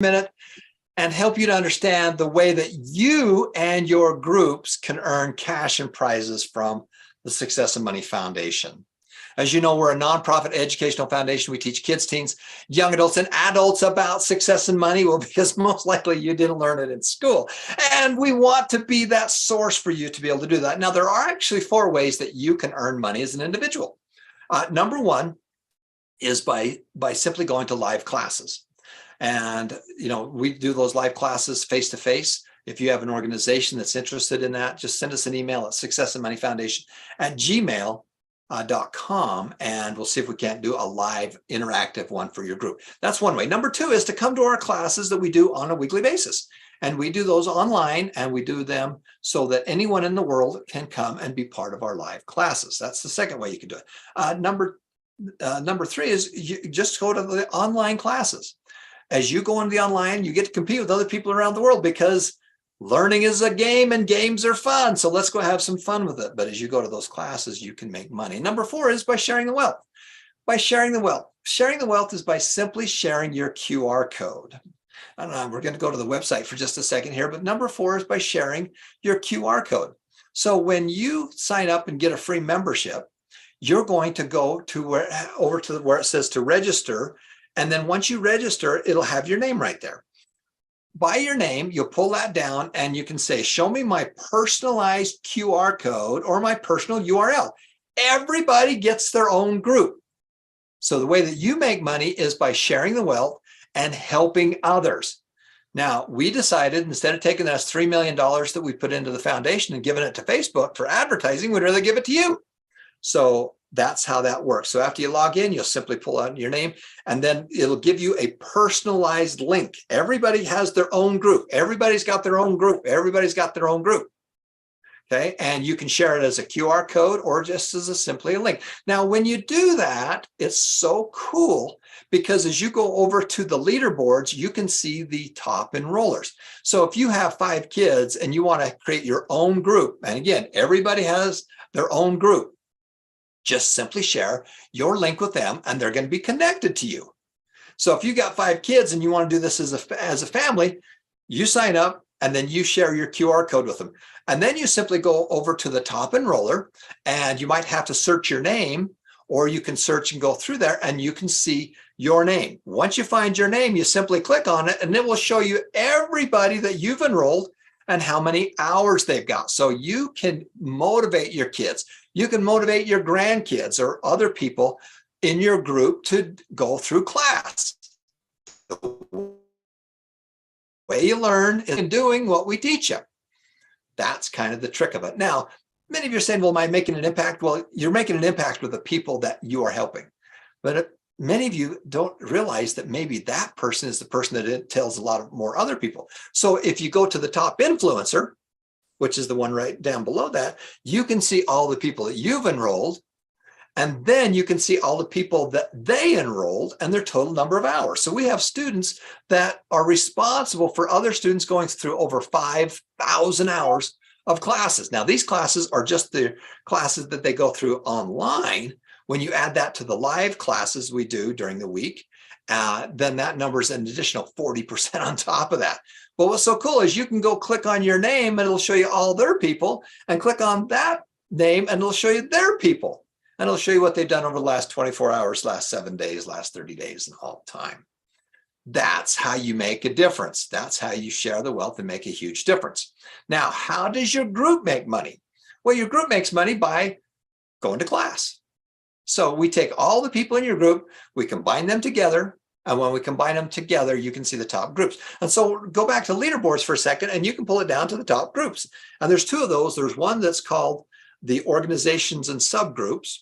minute and help you to understand the way that you and your groups can earn cash and prizes from the Success and Money Foundation. As you know, we're a nonprofit educational foundation. We teach kids, teens, young adults, and adults about success and money. Well, because most likely you didn't learn it in school. And we want to be that source for you to be able to do that. Now, there are actually 4 ways that you can earn money as an individual. Number 1 is by simply going to live classes. And, we do those live classes face to face. If you have an organization that's interested in that, just send us an email at successandmoneyfoundation@gmail.com, and we'll see if we can't do a live interactive one for your group. That's one way. Number 2 is to come to our classes that we do on a weekly basis. And we do those online, and we do them so that anyone in the world can come and be part of our live classes. That's the second way you can do it. Number 3 is you just go to the online classes. As you go into the online, you get to compete with other people around the world, because learning is a game and games are fun. So let's go have some fun with it. But as you go to those classes, you can make money. Number 4 is by sharing the wealth. By sharing the wealth. Sharing the wealth is by simply sharing your QR code. I don't know, we're going to go to the website for just a second here, but number 4 is by sharing your QR code. So when you sign up and get a free membership, you're going to go to where it says to register. And then once you register, it'll have your name right there. By your name, you'll pull that down and you can say, show me my personalized QR code or my personal URL. Everybody gets their own group. So the way that you make money is by sharing the wealth and helping others. Now, we decided instead of taking that $3 million that we put into the foundation and giving it to Facebook for advertising, we'd rather give it to you. So that's how that works. So after you log in, you'll simply pull out your name, and then it'll give you a personalized link. Everybody has their own group. Everybody's got their own group. Everybody's got their own group. Okay. And you can share it as a QR code or just as simply a link. Now, when you do that, it's so cool, because as you go over to the leaderboards, you can see the top enrollers. So if you have 5 kids and you want to create your own group, and again, everybody has their own group, just simply share your link with them and they're going to be connected to you. So if you got 5 kids and you want to do this as a family, you sign up and then you share your QR code with them. And then you simply go over to the top enroller, and you might have to search your name, or you can search and go through there and you can see your name. Once you find your name, you simply click on it and it will show you everybody that you've enrolled and how many hours they've got. So you can motivate your kids. You can motivate your grandkids or other people in your group to go through class. The way you learn is in doing what we teach you. That's kind of the trick of it. Now, many of you are saying, well, am I making an impact? Well, you're making an impact with the people that you are helping. But many of you don't realize that maybe that person is the person that it tells a lot of more other people. So if you go to the top influencer, which is the one right down below that, you can see all the people that you've enrolled, and then you can see all the people that they enrolled and their total number of hours. So we have students that are responsible for other students going through over 5,000 hours of classes. Now, these classes are just the classes that they go through online. When you add that to the live classes we do during the week, then that number is an additional 40% on top of that. But what's so cool is you can go click on your name and it'll show you all their people, and click on that name and it'll show you their people. And it'll show you what they've done over the last 24 hours, last 7 days, last 30 days, and all the time. That's how you make a difference. That's how you share the wealth and make a huge difference. Now, how does your group make money? Well, your group makes money by going to class. So we take all the people in your group, we combine them together, and when we combine them together, you can see the top groups. And so go back to leaderboards for a second, and you can pull it down to the top groups. And there's 2 of those. There's one that's called the organizations and subgroups.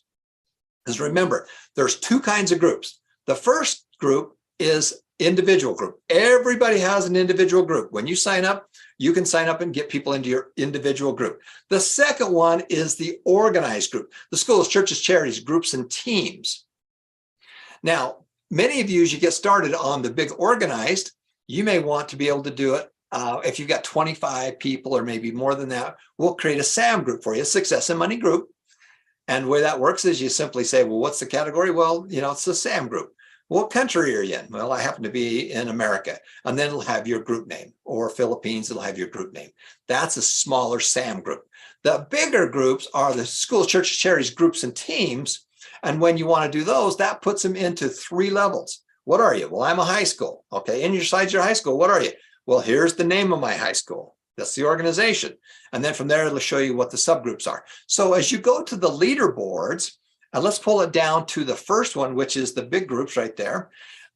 Because remember, there's 2 kinds of groups. The first group is individual group. Everybody has an individual group. When you sign up, you can sign up and get people into your individual group. The second one is the organized group. The schools, churches, charities, groups, and teams. Now, many of you, as you get started on the big organized, you may want to be able to do it. If you've got 25 people or maybe more than that, we'll create a SAM group for you, Success and Money group. And the way that works is you simply say, well, what's the category? Well, it's the SAM group. What country are you in? Well, I happen to be in America. And then it'll have your group name, or Philippines, it'll have your group name. That's a smaller SAM group. The bigger groups are the schools, churches, charities, groups, and teams. And when you want to do those, that puts them into 3 levels. What are you? Well, I'm a high school. Okay, inside your high school, what are you? Well, here's the name of my high school. That's the organization. And then from there, it'll show you what the subgroups are. So as you go to the leaderboards, and let's pull it down to the first one, which is the big groups right there.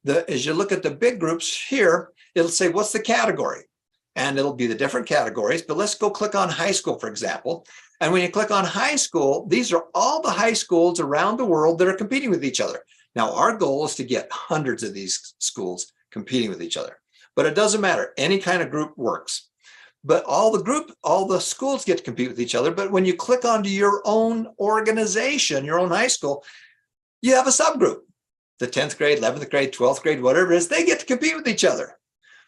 As you look at the big groups here, it'll say, what's the category? And it'll be the different categories. But let's go click on high school, for example. And when you click on high school, these are all the high schools around the world that are competing with each other. Now, our goal is to get hundreds of these schools competing with each other. But it doesn't matter. Any kind of group works. But all the schools get to compete with each other. But when you click onto your own organization, your own high school, you have a subgroup. The 10th grade, 11th grade, 12th grade, whatever it is, they get to compete with each other.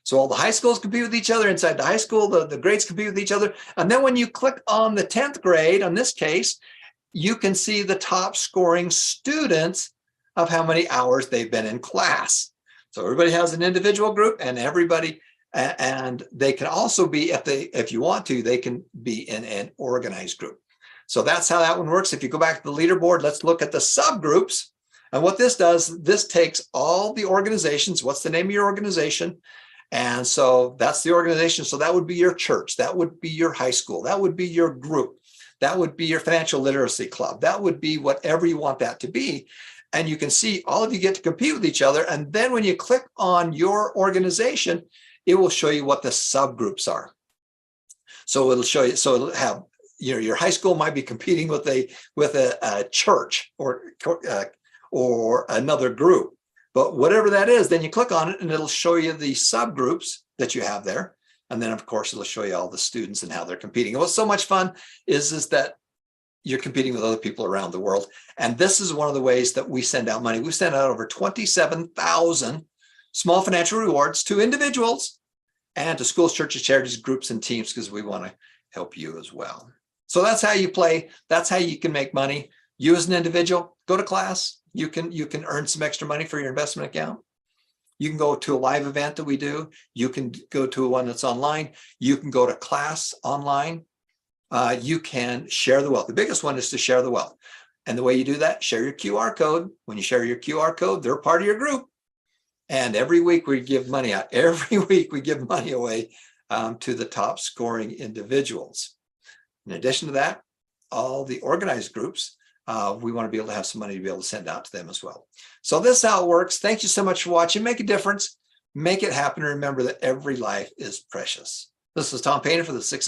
So all the high schools compete with each other. Inside the high school, the grades compete with each other. And then when you click on the 10th grade, in this case, you can see the top scoring students of how many hours they've been in class. So everybody has an individual group, and everybody, and they can also be, if you want to, they can be in an organized group. So that's how that one works. If you go back to the leaderboard, let's look at the subgroups. And what this does, this takes all the organizations. What's the name of your organization? And so that's the organization. So that would be your church. That would be your high school. That would be your group. That would be your financial literacy club. That would be whatever you want that to be. And you can see all of you get to compete with each other. And then when you click on your organization, it will show you what the subgroups are. So it'll show you, so it'll have, your high school might be competing with a church or another group. But whatever that is, then you click on it and it'll show you the subgroups that you have there. And then, of course, it'll show you all the students and how they're competing. And what's so much fun is that you're competing with other people around the world. And this is one of the ways that we send out money. We send out over 27,000 small financial rewards to individuals and to schools, churches, charities, groups, and teams, because we want to help you as well. So that's how you play. That's how you can make money. You as an individual, go to class. You can earn some extra money for your investment account. You can go to a live event that we do. You can go to one that's online. You can go to class online. You can share the wealth. The biggest one is to share the wealth. And the way you do that, share your QR code. When you share your QR code, they're part of your group. And every week we give money out. Every week we give money away to the top scoring individuals. In addition to that, all the organized groups, we want to be able to have some money to be able to send out to them as well. So this is how it works. Thank you so much for watching. Make a difference. Make it happen. And remember that every life is precious. This is Tom Painter for the 6